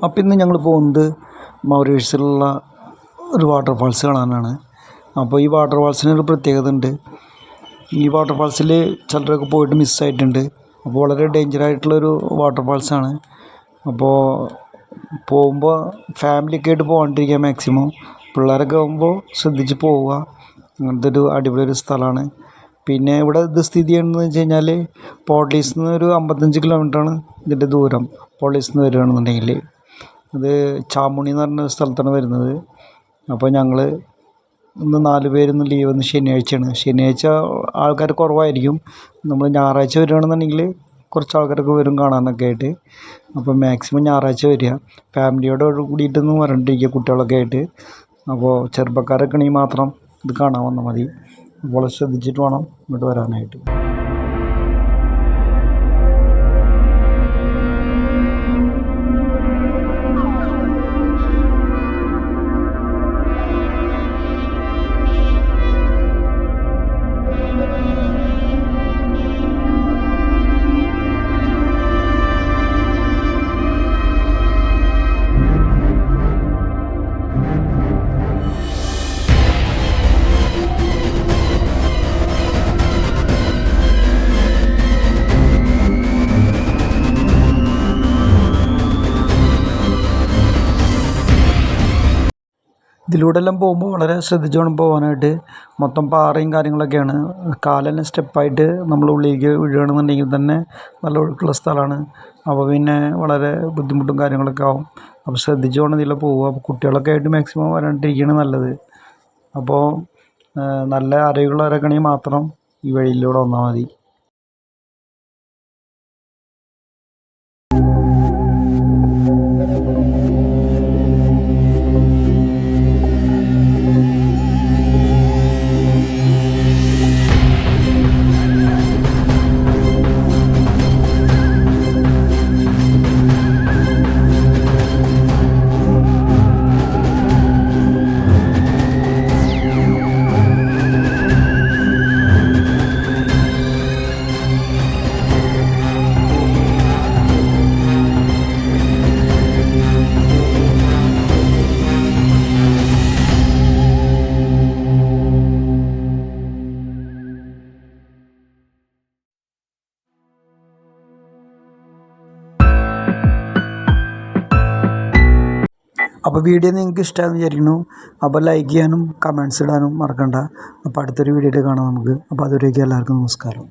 അപ്പോൾ ഇന്ന് ഞങ്ങൾ പോകുന്നത് മൗറീഷ്യസിലുള്ള ഒരു വാട്ടർഫാൾസ് കാണാനാണ്. അപ്പോൾ ഈ വാട്ടർഫാൾസിനൊരു പ്രത്യേകത ഉണ്ട്. ഈ വാട്ടർഫാൾസിൽ ചിലരൊക്കെ പോയിട്ട് മിസ്സായിട്ടുണ്ട്. അപ്പോൾ വളരെ ഡേഞ്ചറായിട്ടുള്ളൊരു വാട്ടർഫാൾസാണ്. അപ്പോൾ പോകുമ്പോൾ ഫാമിലിയൊക്കെ ആയിട്ട് പോകാണ്ടിരിക്കുക മാക്സിമം. പിള്ളേരൊക്കെ ആകുമ്പോൾ ശ്രദ്ധിച്ച് പോവുക. അങ്ങനത്തെ ഒരു അടിപൊളി ഒരു സ്ഥലമാണ്. പിന്നെ ഇവിടെ ഇത് സ്ഥിതി ചെയ്യുന്നതെന്ന് വെച്ച് കഴിഞ്ഞാൽ പോർട്ടീസിൽ നിന്ന് ഒരു 55 കിലോമീറ്ററാണ് ഇതിൻ്റെ ദൂരം. പോർട്ടീസിൽ നിന്ന് വരികയാണെന്നുണ്ടെങ്കിൽ ഇത് ചാമുണി എന്ന് പറഞ്ഞ സ്ഥലത്താണ് വരുന്നത്. അപ്പോൾ ഞങ്ങൾ ഇന്ന് 4 പേരിന്ന് ലീവ്. ഇന്ന് ശനിയാഴ്ചയാണ്. ശനിയാഴ്ച ആൾക്കാർ കുറവായിരിക്കും. നമ്മൾ ഞായറാഴ്ച വരികയാണെന്നുണ്ടെങ്കിൽ കുറച്ച് ആൾക്കാരൊക്കെ വരും കാണാനൊക്കെ ആയിട്ട്. അപ്പോൾ മാക്സിമം ഞായറാഴ്ച വരിക. ഫാമിലിയോട് കൂടിയിട്ടൊന്നും വരണ്ടിരിക്കുക, കുട്ടികളൊക്കെ ആയിട്ട്. അപ്പോൾ ചെറുപ്പക്കാരൊക്കെ ആണെങ്കിൽ മാത്രം ഇത് കാണാൻ വന്നാൽ മതി. അപ്പോൾ ശ്രദ്ധിച്ചിട്ട് വേണം ഇങ്ങോട്ട് വരാനായിട്ട്. ഇതിലൂടെ എല്ലാം പോകുമ്പോൾ വളരെ ശ്രദ്ധിച്ച് വേണം പോകാനായിട്ട്. മൊത്തം പാറയും കാര്യങ്ങളൊക്കെയാണ്. കാലെല്ലാം സ്റ്റെപ്പായിട്ട് നമ്മൾ ഉള്ളിലേക്ക് വീഴുകയാണെന്നുണ്ടെങ്കിൽ തന്നെ നല്ല ഒഴുക്കുള്ള സ്ഥലമാണ്. അപ്പോൾ പിന്നെ വളരെ ബുദ്ധിമുട്ടും കാര്യങ്ങളൊക്കെ ആവും. അപ്പോൾ ശ്രദ്ധിച്ച് വേണം ഇതിൽ പോവുക. അപ്പോൾ കുട്ടികളൊക്കെ ആയിട്ട് മാക്സിമം വരാണ്ടിരിക്കുകയാണ് നല്ലത്. അപ്പോൾ നല്ല അറിവുള്ളവരൊക്കെ ആണെങ്കിൽ മാത്രം ഈ വഴിയിലൂടെ വന്നാൽ മതി. അപ്പോൾ വീഡിയോ നിങ്ങൾക്ക് ഇഷ്ടമാണെന്ന് വിചാരിക്കുന്നു. അപ്പോൾ ലൈക്ക് ചെയ്യാനും കമൻറ്റ്സ് ഇടാനും മറക്കണ്ട. അപ്പോൾ അടുത്തൊരു വീഡിയോ കാണാം നമുക്ക്. അപ്പോൾ അതുവരേക്കും എല്ലാവർക്കും നമസ്കാരം.